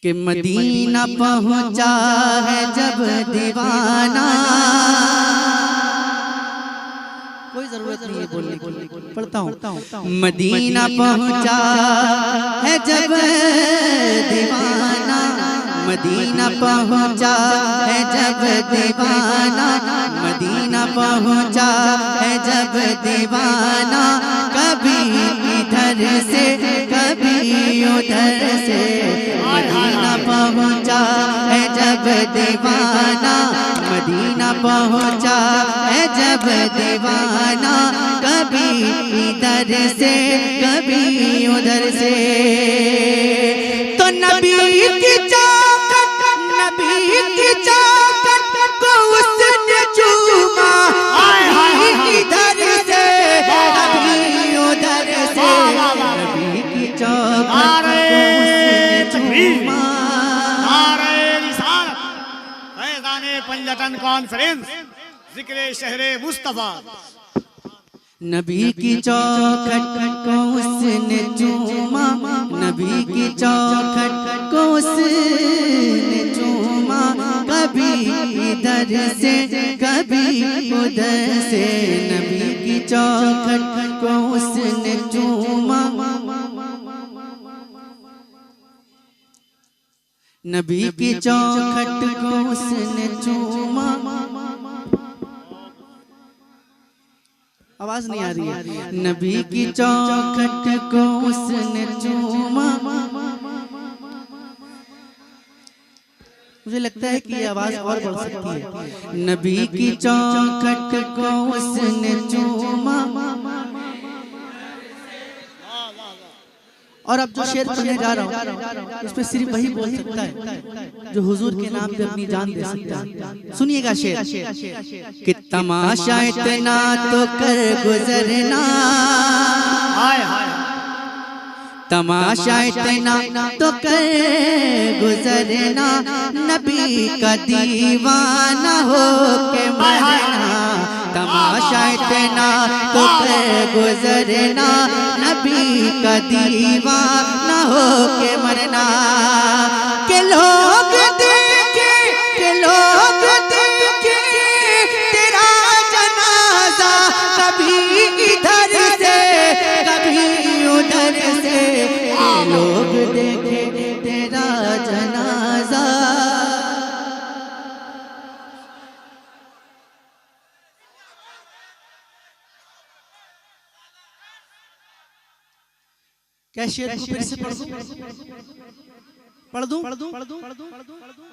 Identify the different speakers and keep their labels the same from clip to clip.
Speaker 1: कि मदीना पहुंचा है जब दीवाना। कोई जरूरत नहीं है बोलने की, पढ़ता हूँ। मदीना पहुंचा है जब दीवाना, मदीना पहुंचा है जब दीवाना, मदीना पहुंचा है जब दीवाना। कभी इधर से कभी उधर से, मदीना पहुंचा है जब दीवाना, मदीना पहुंचा है जब दीवाना। कभी इधर से कभी उधर से, तो नबी की चौखट, नबी की चौखट को उसने चूमा। इधर से कभी उधर से, नबी की चौखट को उसने चूमा।
Speaker 2: पंजतन कॉन्फ्रेंस जिक्रे शहरे मुस्तफा।
Speaker 1: नबी की चौखट को उसने चूमा, नबी की चौखट को उसने चूमा। कभी इधर से कभी उधर से, नबी की चौखट को उसने चूमा। नबी की चौखट को उसने चूमा। आवाज नहीं आ रही है। नबी की चौखट को उसने चूमा। मुझे लगता है कि ये आवाज और बढ़ सकती है। नबी की चौखट को उसने चूमा। और अब जो शेर पढ़ने जा रहा हूँ उस पर सिर्फ वही बोल सकता है जो हुजूर के नाम पे अपनी जान दे सकता है। सुनिएगा शेर। कि तमाशा इतना तो कर गुजरना, तमाशा इतना तो कर गुजरना। नबी का दीवाना हो के मरना, तमाशा इतना तो कर गुजरना। नबी का दीवाना हो के मरना। के लोग देखे, के लोग देखे तेरा जनाजा। कभी इधर से कभी उधर से, लोग देखे तेरा जनाजा। क्या शेर को फिर से पढ़ दूं?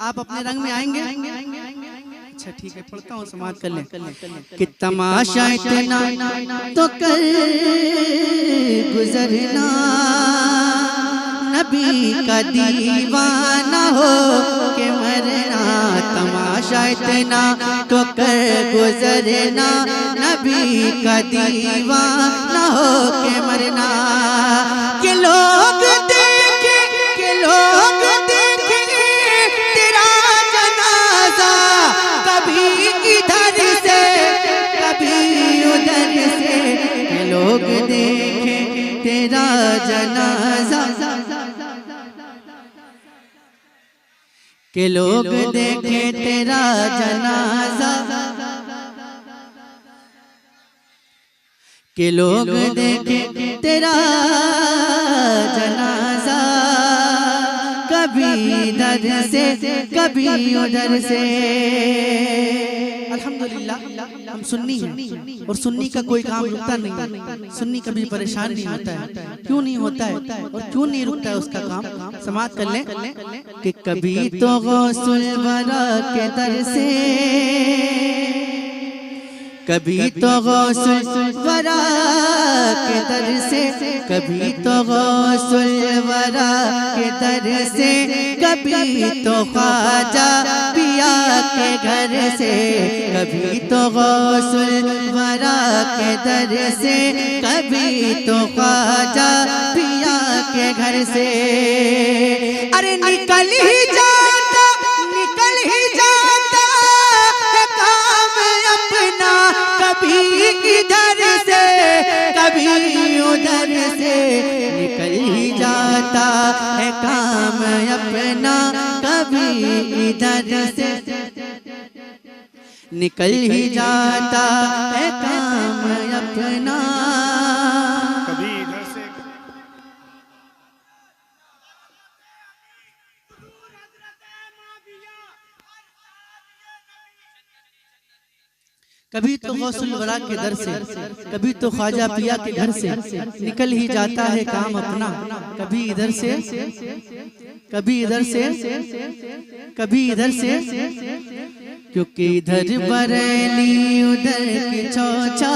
Speaker 1: आप अपने रंग में आएंगे? अच्छा ठीक है, पढ़ता हूँ, समाप्त कर लें। कि तमाशा इतना तो कर गुजरना। नबी का दीवाना हो के मरना। तमाशा इतना तो कर गुजरना। नबी का दीवाना हो के मरना। के लोग देखे, के लोग देखे तेरा जनाजा। कभी इधर से कभी उधर से, के लोग देखे तेरा जनाजा। के लोग देखे तेरा जनाजा। के लोग देखे तेरा जनाजा। कभी इधर से कभी उधर से। अल्हम्दुलिल्लाह हम सुन्नी हैं और सुन्नी का कोई काम रुकता नहीं। सुन्नी कभी परेशान नहीं होता है। क्यों नहीं होता है और क्यों नहीं रुकता है उसका काम? समाप्त कर लें। कि कभी तो गौसुल वरा के दर से, कभी तो गौसुल वरा के दर से, कभी तो गौसुल वरा के दर से। कभी तो ख्वाजा पिया के घर से, कभी तो गौसुल वरा के दर से। कभी तो ख्वाजा पिया के घर से। अरे निकल ही जाता, निकल ही जाता काम अपना। कभी इधर से कभी उधर से, निकल ही जाता है काम अपना, कभी इधर से निकल ही जाता है काम अपना।
Speaker 2: कभी इधर से
Speaker 1: कभी तो गौसुल वरा के दर से, कभी तो ख्वाजा पिया के घर से निकल ही जाता है काम अपना। कभी इधर से, कभी इधर से, कभी इधर से, क्योंकि इधर बरेली उधर की चौचा,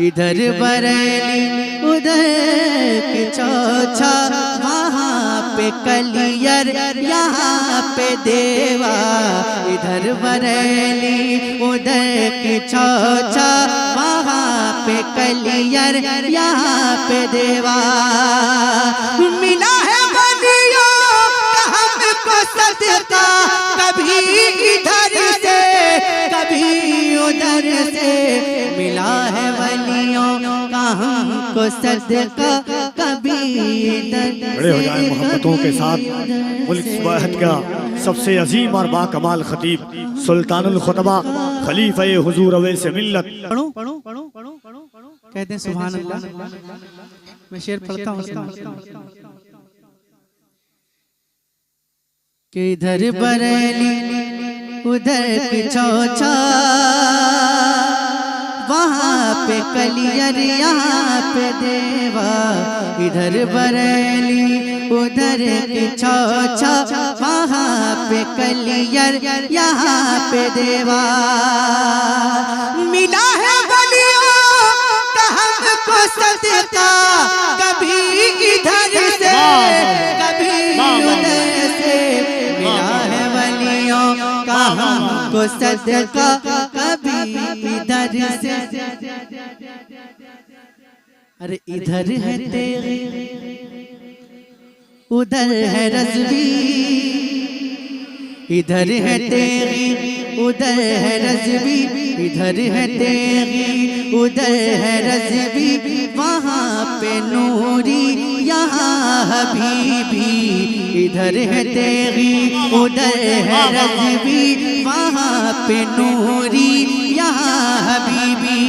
Speaker 1: इधर बरेली उधर की चौचा, वहाँ पे कलियर यहाँ पे देवा। इधर बरेली उधर की चौचा, वहाँ पे कलियर यहाँ पे देवा। मिला है बलियों का हमको सदका, कभी इधर से कभी उधर से। मिला है वलियों का हमको सदका, कभी इधर
Speaker 2: बड़े हो जाए मोहब्बतों के साथ मुल्क वाहिद का सबसे अजीम और बाकमाल खतीब सुल्तानुल खुतबा खलीफा हुजूर अवैस मिल्लत।
Speaker 1: पढ़ूं कहते हैं सुभान अल्लाह। मैं शेर पढ़ता हूँ कि इधर बरेली उधर की चौचा, वहाँ पे कलियर यहाँ पे देवा। इधर बरेली उधर की चौचा, वहाँ पे कलियर यहाँ पे देवा। मिला है बलियों का हमको सदका, कभी इधर से कभी उधर से। मिला है बलियों का हमको सदका, कभी इधर से। अरे इधर है तेरे उधर है रज़वी, इधर है तेरी उधर है रज़वी, इधर है तेरी उधर है रज़वी। वहाँ पे नूरी यहाँ हबीबी। इधर है तेरी उधर है रज़वी, वहाँ पे नूरी यहाँ हबीबी।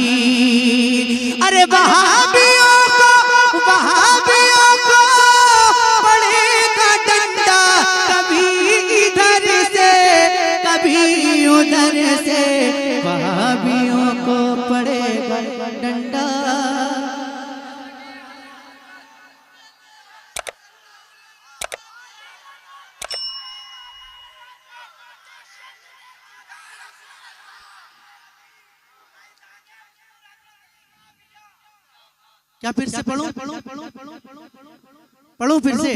Speaker 1: अरे वहाबियों को पड़ेगा डंडा, कभी इधर से कभी उधर से। वहाबियों को पड़ेगा डंडा। क्या फिर से पढ़ूं फिर से?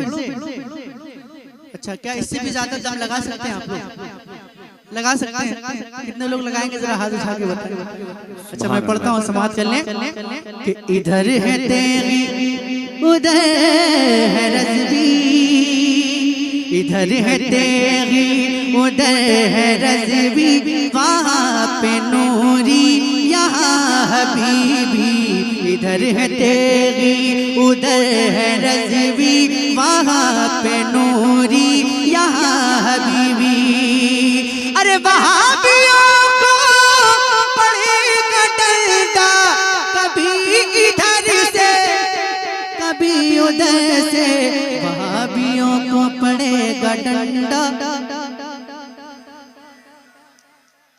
Speaker 1: अच्छा, क्या इससे भी ज्यादा दम लगा सकते हैं आप लोग? लगा सकते हैं? कितने लोग लगाएंगे जरा हाथ उठा के बताएं। अच्छा, मैं पढ़ता हूँ, समाप्त कर लें कि इधर है तेरी उधर है रज़वी, इधर है तेरी उधर है रज़वी। वहाँ पे नूरी यहाँ हबीबी। इधर है तेरी उधर है रज़वी, वहाँ पे नूरी यहाँ हबीबी। अरे वहाबियों को पड़ेगा डंडा, कभी इधर से कभी उधर से। वहाबियों को पड़ेगा डंडा।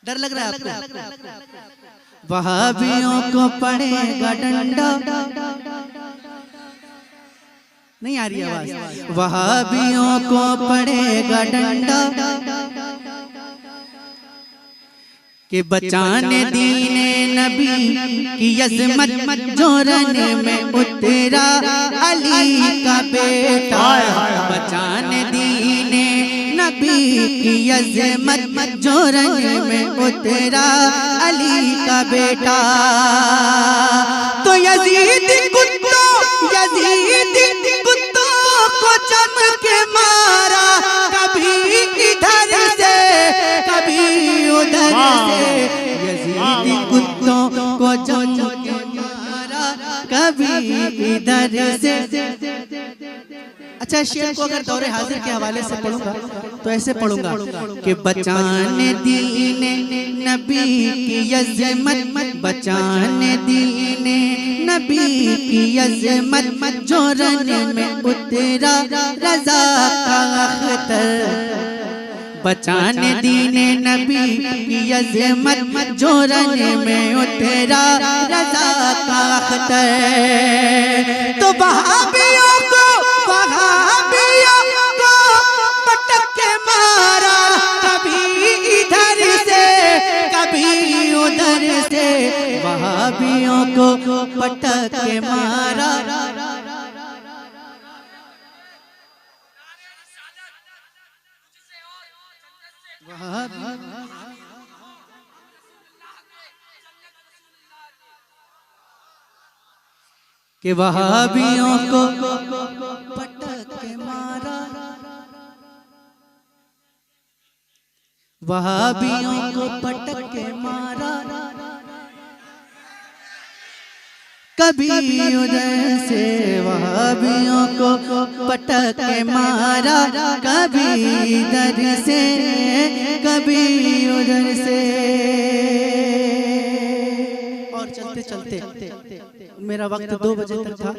Speaker 1: डर लग रहा है आपको? वहाबियों को पड़ेगा डंडा। नहीं आ रही आवाज? वहाबियों को पड़ेगा डंडा कि बचाने दीने नबी की अज़मत जोरन में उतरा अली का बेटा। बचाने दीने नबी की अज़मत जोरन में उतरा अली का बेटा। तो यजीद कुत्तों को चमके मारा, कभी इधर से कभी उधर से। यजीदी कुत्तों को चमके मारा, कभी इधर से अच्छा, शेर को अगर दौरे हाजिर के हवाले से पढ़ूंगा तो ऐसे पढ़ूंगा कि बचाने दीने नबी की अज़मत, बचाने दीने नबी की अज़मत, जोरन में उतरा रज़ा का अख्तर। बचाने दीने नबी की अज़मत, जोरन में उतरा रज़ा का अख्तर। तो वहाबियों को पटक के मारा, कभी इधर से कभी उधर से, वहाबियों को पटक के मारा। कि वहाबियों को पटक के मारा, वहाबियों को पटक के मारा, कभी उधर से वहाबियों को पटक के मारा, कभी इधर से कभी उधर से। और चलते चलते मेरा वक्त 2 बजे तक था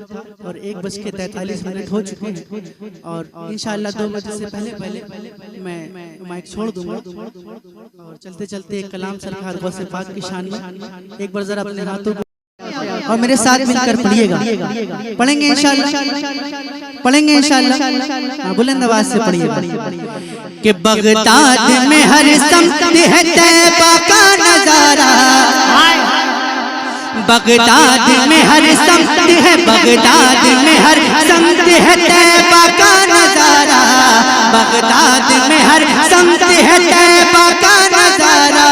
Speaker 1: और 1:43 हो चुके हैं और इंशाअल्लाह 2 बजे से पहले मैं माइक छोड़ दूंगा। और चलते चलते एक कलाम सरकार गौसे पाक की शान में एक बार जरा अपने हाथों को और मेरे साथ मिलकर पढ़िएगा। पढ़ेंगे इंशाअल्लाह, पढ़ेंगे इंशाअल्लाह। बुलंद आवाज से पढ़िएगा कि बगदाद में हर समत है तैबा का नजारा, बगदाद में हर समत है, बगदाद में हर समत है तैबा का नजारा, बगदाद में हर समत है तैबा का नजारा।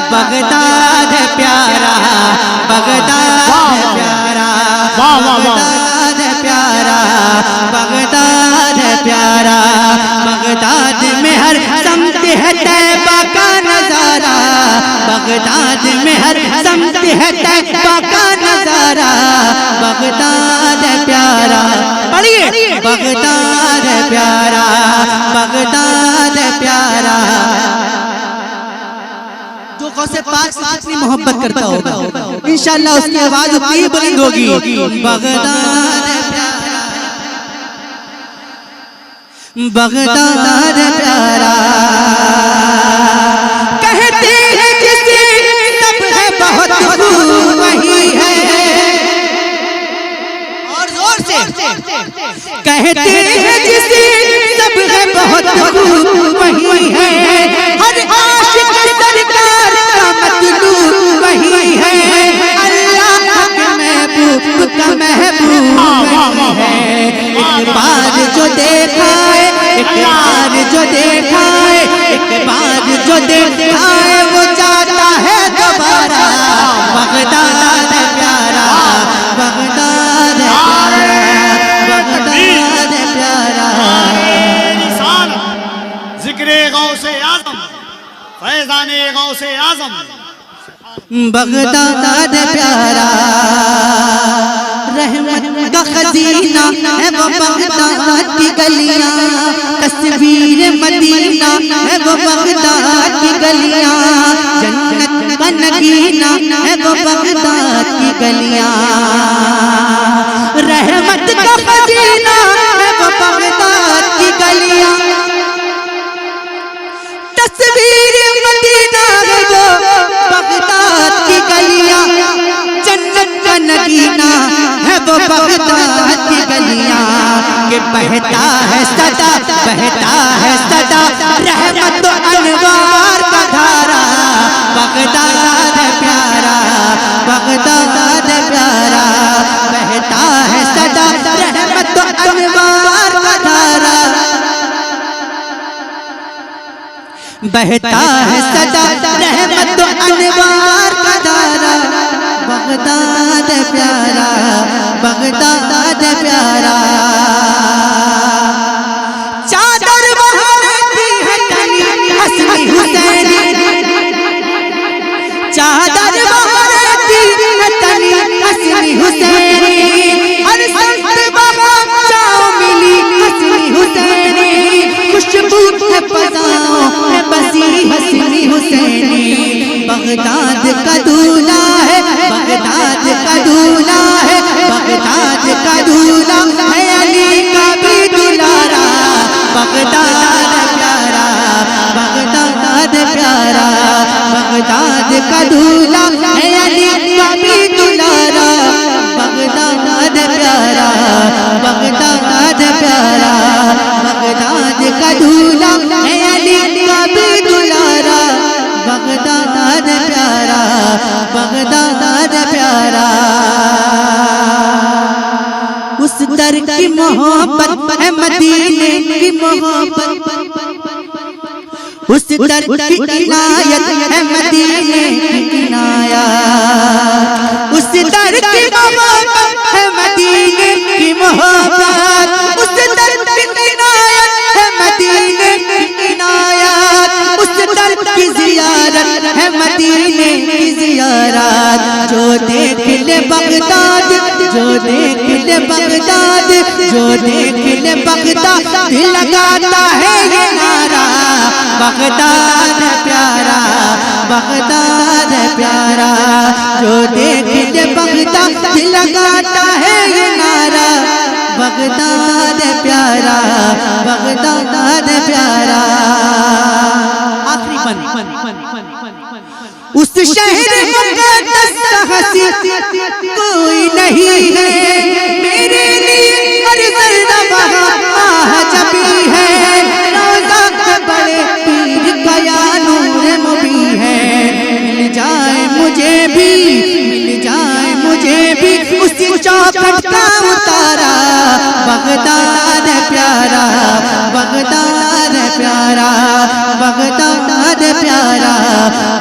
Speaker 1: बगदाद है प्यारा, बगदाद है प्यारा, बगदाद है प्यारा, बगदाद है प्यारा। बगदाद में हर समत है तैबा का नजारा, बगदाद में हर समत है तैबा का नजारा। बगदाद है प्यारा, पढ़िए, बगदाद है प्यारा, बगदाद है प्यारा। जो गौसे पाक से जितनी मोहब्बत करता होगा इंशाअल्लाह उसकी आवाज उतनी बुलंद होगी। बगदाद है प्यारा, बगदाद है प्यारा। कहते हैं जिसे सब है बहुत खूब वही है, और जोर से कहते हैं जिसे सब है बहुत खूब वही है, हर आशिक सरकार का मतलूब वही है, अल्लाह के महबूब का महबूब वही है। एक बार जो देखा है, एक बार जो देखा है, एक बार जो देखा है वो जाता है दोबारा। बगदाद है प्यारा, बगदाद है प्यारा, बगदाद है प्यारा।
Speaker 2: जिक्रे गौसे आज़म, फैज़ाने गौसे आज़म,
Speaker 1: बगदाद है प्यारा। रहमत का खजीना है वो बगदाद की गलियां, तस्वीर मदीना है वो बगदाद की गलियां, जन्नत का नगीना है वो बगदाद की गलियां। रहमत का खजीना है वो बगदाद की गलियां, तस्वीर मदीना है वो बगदाद की गलियां, जन्नत का नगीना है वो बगदाद की गलियां। कि बहता है सदा, बहता है सदा रहमत अनवार का धारा। बगदाद है प्यारा, बगदाद है प्यारा, बहता है सदा रहमत अनवार का धारा। बहता है सदा रहमत अनवार का धारा। बगदाद है प्यारा, बगदाद है प्यारा। चादर वहाँ रहती है तनी हसनी हुसैनी, चादर वहाँ रहती है तनी हसनी हुसैनी, हर संत वहाँ जाओ मिली हसनी की मोहब्बत, उस दर की इनायत है मदीने की इनायत, उस दर की मोहब्बत है मदीने की मोहब्बत, उस दर की इनायत है मदीने की इनायत, उस दर की जियारत है मदीने की जियारत। जो देख ले बगदाद, जो देख ले बगदाद, जो देख ले बगदाद, दिल लगाता है ये नारा, बगदाद प्यारा, बगदाद प्यारा। जो देख ले बगदाद, दिल लगाता है ये नारा, बगदाद प्यारा, बगदाद प्यारा। आखिरी बन उस शहर मुक़द्दस का हसी कोई नहीं है मेरे लिए, हर ज़र्रा वहाँ आजबी है। रोज़ा के बड़े पीर का या नूर मुबी है, मिल जाए मुझे भी, मिल जाए मुझे भी उसी चौखट का उतारा, बगदाद प्यारा, बगदाद प्यारा, बगदाद प्यारा,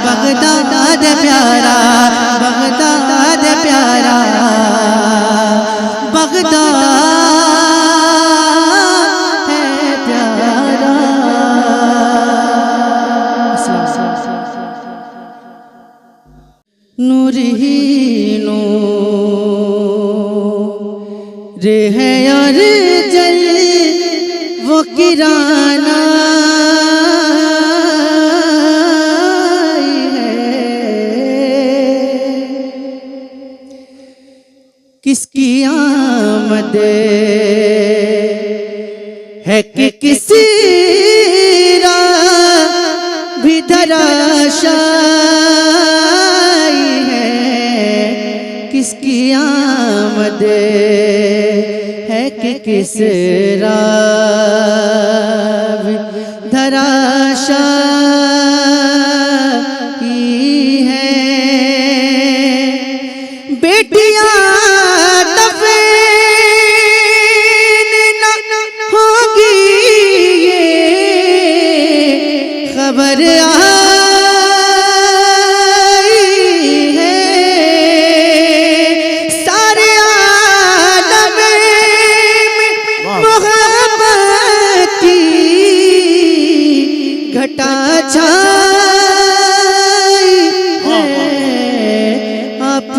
Speaker 1: बगदाद प्यारा, बगदाद प्यारा, बगदाद है प्यारा। नूर ही नूर है और जल वो किराना किसकी आमद है कि किसी राह भी धराशायी है, किसकी आमद है कि किस राह भी धराशायी है। बेटियां खबर आई है, सारे आलम में मोहब्बत की घटा छाई है। आप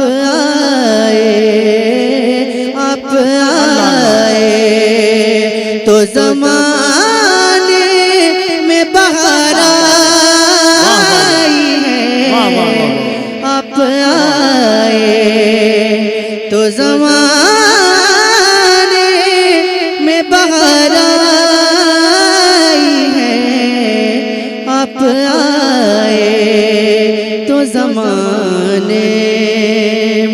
Speaker 1: आए तो ज़माने में बहार आई है। आप आए तो ज़माने में बहार आई है। आप आए तो ज़माने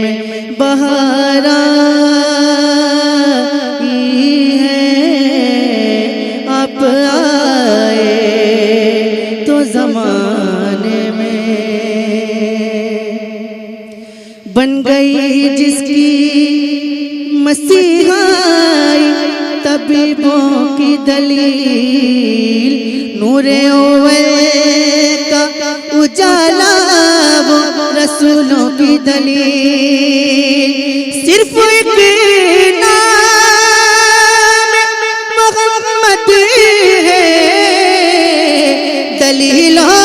Speaker 1: में बहार ज़माने में बन गई जिसकी मसीहाई तबीबों की दलील, नूरे ओवल का उजाला वो रसूलों की दलील। सिर्फ एक नाम मोहम्मद है दलीलों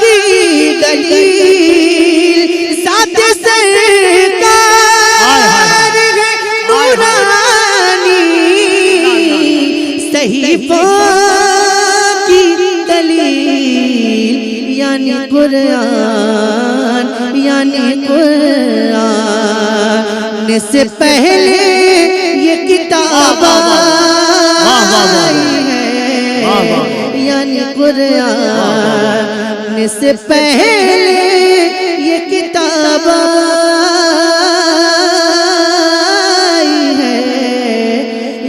Speaker 1: की दलील, साथ सरकार है नूरानी सहीफों की दलील, यानी कुरान, यानी कुरान से पहले ये किताब आई है, यानी कुरान से पहले ये किताब आई है,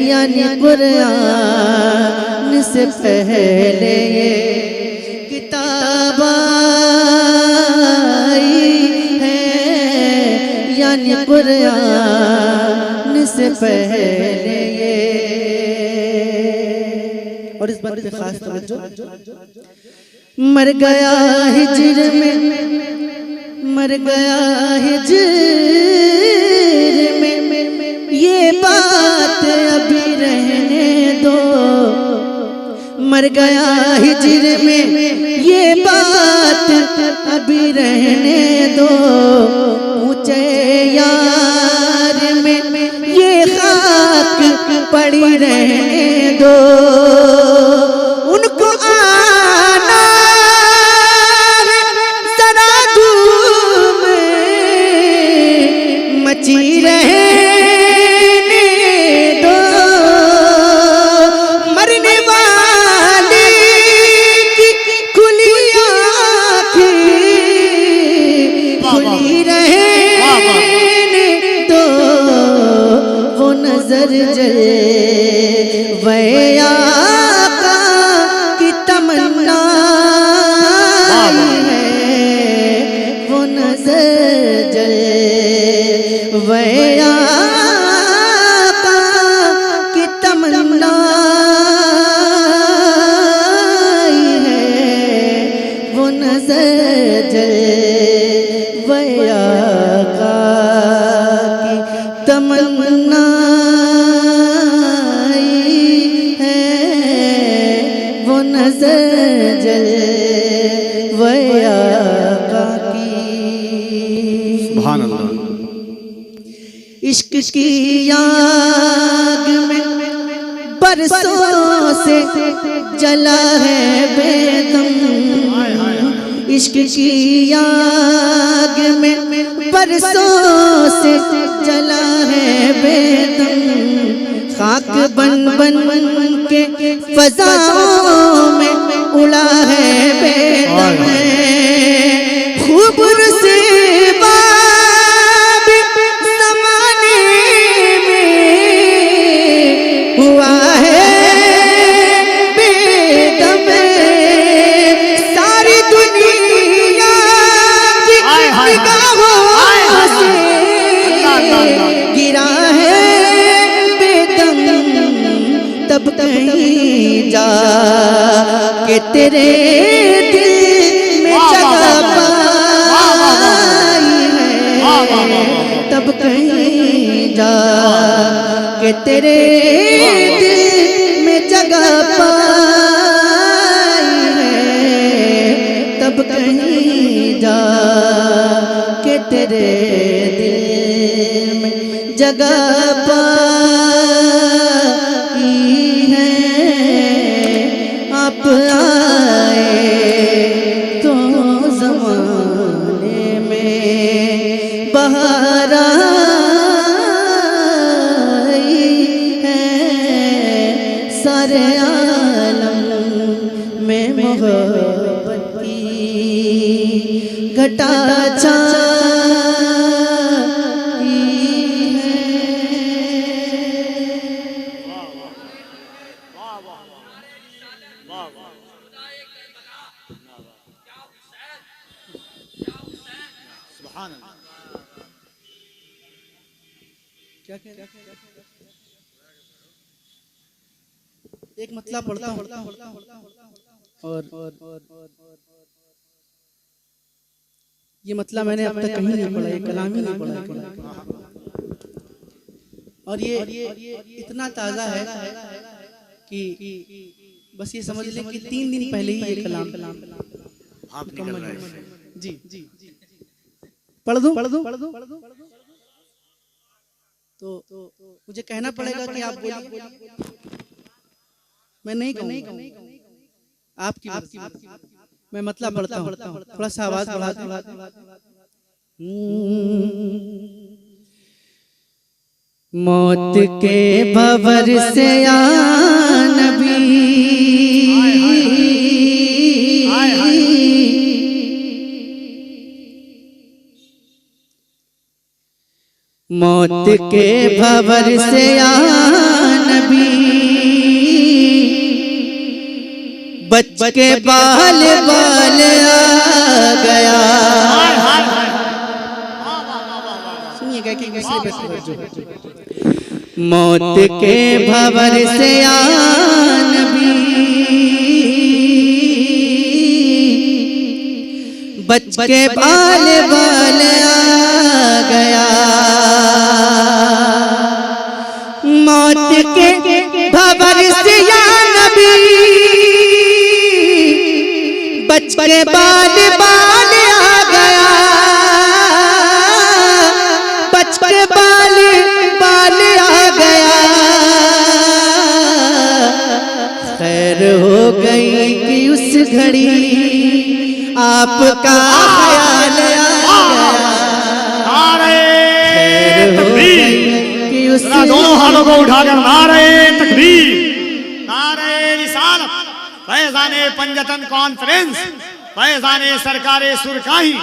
Speaker 1: यानी कुरान से पहले ये किताब आई है, यानी कुरान से पहले ये और इस बात पे खास तवज्जो। मर गया हिज्र में, मर गया हिज्र में, ये बात अभी रहने दो। मर गया हिज्र में, ये बात अभी रहने दो। ऊंचे यार में ये खाक पड़ी रहने दो। उनको आना जरा धूम मची रहने दो। मरने वाले की खुली आँखें खुली रहने दो। वो नजर जले वह आका की तमन्ना है। वो नजर जले वह आका की तमन्ना है। वो नजर जले वह आका की तमन्ना है। वो नजर जले वह आका की।
Speaker 2: सुभान अल्लाह।
Speaker 1: इश्क की आग में बरसों से जला है बेदम। इश्क की आग में बरसों से जला है बेदम। खाक बन बन के फजाओं में उड़ा है बेदम। खूब रुसवा भी ज़माने में हुआ है बेदम। सारी दुनिया की निगाहों से गिरा है बेदम। तब कहीं जा के तेरे दिल में जगह पाई है। तब कहीं जा के तेरे दिल में जगह पाई है। तब कहीं जा के तेरे दिल में जगह पाई है। आप आए तो ज़माने में बहार आई है। सारे आलम में मोहब्बत की घटा छाई है। क्या एक मतलब पढ़ता हूँ और ये मतलब मैंने अब तक कहीं नहीं पढ़ा, ये कलाम ही नहीं पढ़ा। और ये इतना ताज़ा है कि बस ये समझ लें कि 3 दिन पहले ही ये कलाम
Speaker 2: आप निकल रहा है।
Speaker 1: जी पढ़ दूं। तो मुझे कहना पड़ेगा कि आप बोलिए, मैं नहीं कहूँगा, आपकी मैं मतलब पढ़ता हूँ। थोड़ा सा आवाज बढ़ा दे। मौत के भंवर से या नबी मौत के भंवर से या नबी बच के बाल बाल आ गया। सुनिएगा कि मौत के भंवर से या नबी बच के बाल बाल आ गया, मौत के भंवर से या नबी, बच के बाल बाल आ गया, बच के बाल बाल आ गया। खैर हो गई कि उस घड़ी आपका ख्याल आ गया। खैर हो गई कि उस
Speaker 2: दोनों हाथों को उठाकर नारे तकबीर, नारे रिसालत, फैज़ाने पंजतन कॉन्फ्रेंस, फैज़ाने सरकारे सुरकाही,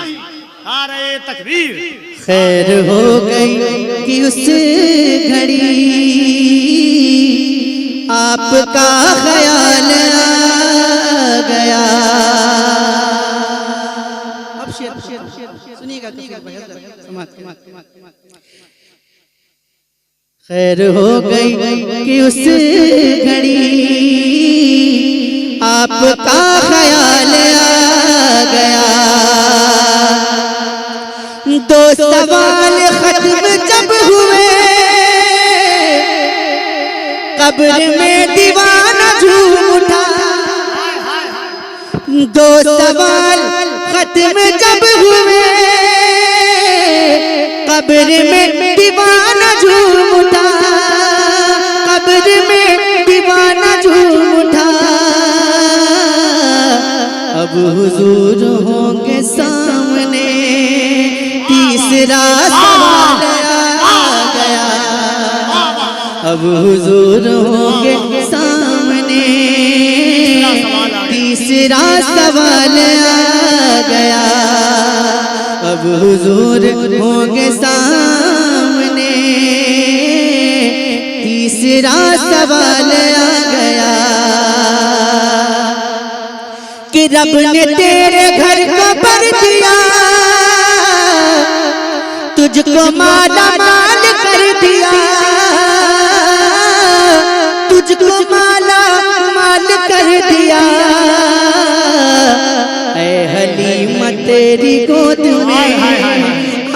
Speaker 2: नारे तकबीर।
Speaker 1: खैर हो गई कि उस घड़ी आपका ख्याल आ गया। अब सुनिएगा, खैर हो गई कि उस घड़ी आपका ख्याल आ गया। दो सवाल खत्म जब हुए, कब्र में दीवाना झूम उठा। दो सवाल खत्म जब हुए, कब्र में दीवाना झूम उठा, कब्र में दीवाना झूम उठा। अब हुजूर होंगे सामने, तीसरा सवाल आ गया। अब हुजूर होंगे सामने, तीसरा सवाल आ गया। अब हुजूर होंगे सामने, तीसरा सवाल आ गया। कि रब ने तेरे घर को भर दिया, तुझको माला माल कर दिया, तुझको माला माल कर दिया। ऐ हलीमा तेरी गोद में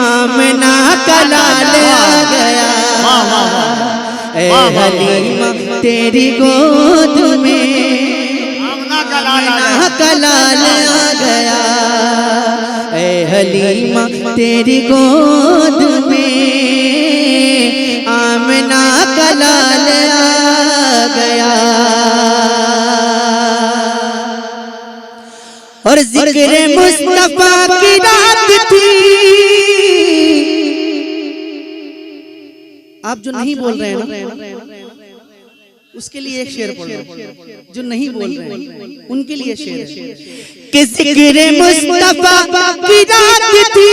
Speaker 1: आमना का लाल आ गया। ऐ हलीमा तेरी गोद में आमना का लाल आ गया। ऐ हलीमा तेरी गोद में आमना का लाल आ गया। और जिक्र मुस्तफा की रात थी। आप जो नहीं बोल रहे हैं ना, उसके लिए एक शेर पढ़ लो। जो नहीं बोल रहे हैं उनके लिए शेर है कि जिक्र मुस्तफा की रात थी,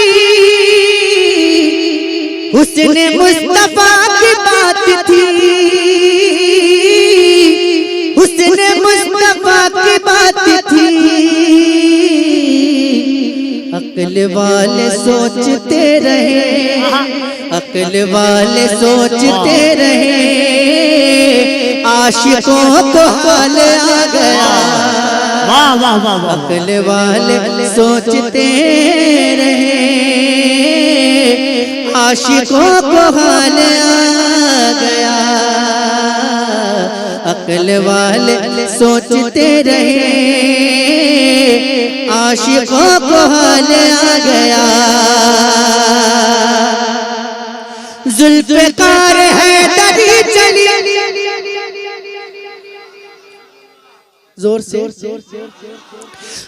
Speaker 1: हुस्न मुस्तफा की बात थी, हुस्न मुस्तफा की बात थी। अक्ल वाले सोचते रहे, अक्ल वाले सोचते रहे, आशिकों को हाल आ गया।
Speaker 2: वाह वाह वाह।
Speaker 1: अक्ल वाले सोचते रहे, आशिकों को हाल आ गया। अक्ल वाले सोचते रहे, आशिकों को हाल आ गया। जुल्फ़कार है दरी चली, जोर से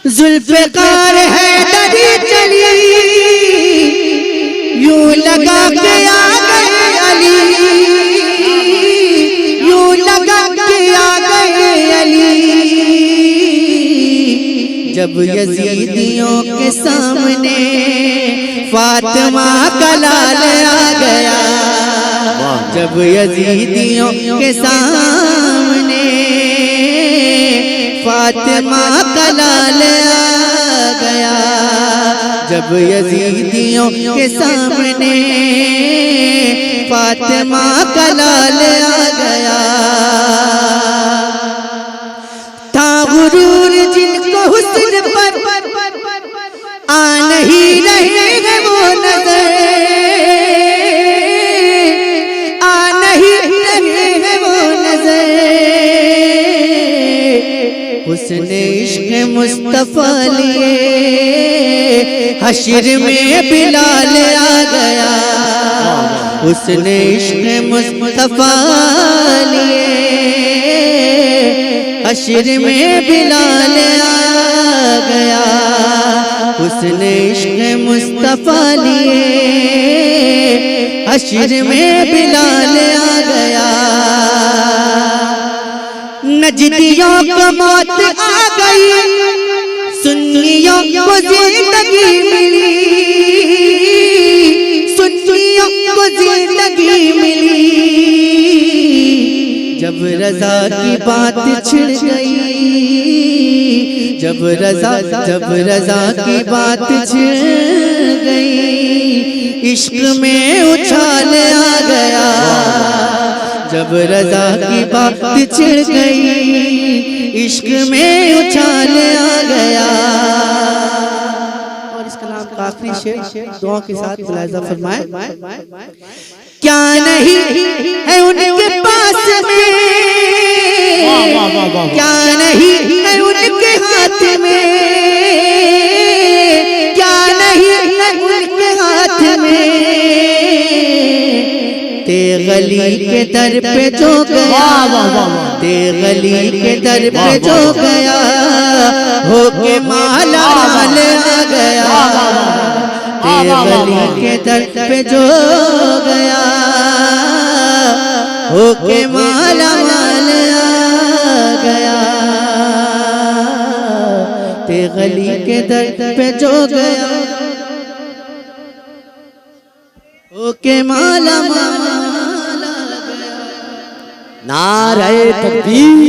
Speaker 1: जुल्फ़कार है दरी चली, यूं लगा के आ गए अली, यूं लगा के आ गए अली। जब यजीदियों के सामने फातिमा का लाल आ गया, जब यजीदियों के सामने फातिमा का लाल आ गया, जब यजीदियों के सामने फातिमा का लाल आ गया। था गुरूर जिनको हुस्न पर आन उसने इश्क मुस्तफा लिए हश्र में बिलाल आ गया। उसने इश्क मुस्तफा लिए हश्र में बिलाल आ गया। उसने इश्क मुस्तफा लिए हश्र में बिलाल आ गया। नजदियों को मौत आ गई, सुन्नियों को जिंदगी मिली, सुन्नियों को जिंदगी मिली। जब रजा की बात छिड़ गई, जब रजा की बात छिड़ गई, इश्क में उछाल आ गया। जब रजा की बात छिड़ गई, इश्क में उछाल आ गया। और इस कलाम का आखिरी शेर दुआ के साथ मुलाहिजा फरमाएं। क्या नहीं है उनके पास में, क्या नहीं है उनके हाथ में, क्या नहीं है उनके हाथ में। ते गली के दर पे जो गया, ते गली के दर पे जो गया, होके माला माल आ गया। ते गली के दर पे जो गया, होके माला माल आ गया। ते गली के दर पे जो गया, होके माला माल आ गया।
Speaker 3: नारे तकबीर,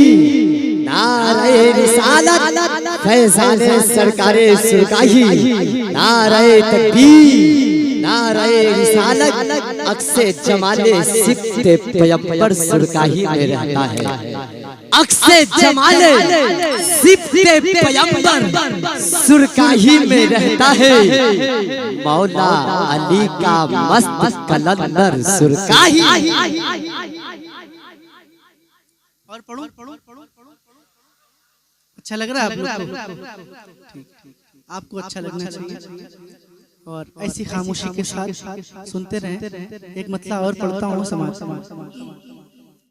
Speaker 3: नारे रिसालत, फैज़ाने सरकारे सुरकाही। नारे तकबीर, नारे रिसालत, अक्से जमाले सिफ्ते पैगंबर सुरकाही में रहता है। अक्से जमाले सिफ्ते पैगंबर सुरकाही में रहता है। मौला अली का मस्त कलंदर सुरकाही।
Speaker 1: और पढ़ो अच्छा लग रहा है आप लोग को? आपको अच्छा लगना चाहिए और ऐसी खामोशी के साथ सुनते रहें। एक मतलब और पढ़ता हूँ समाज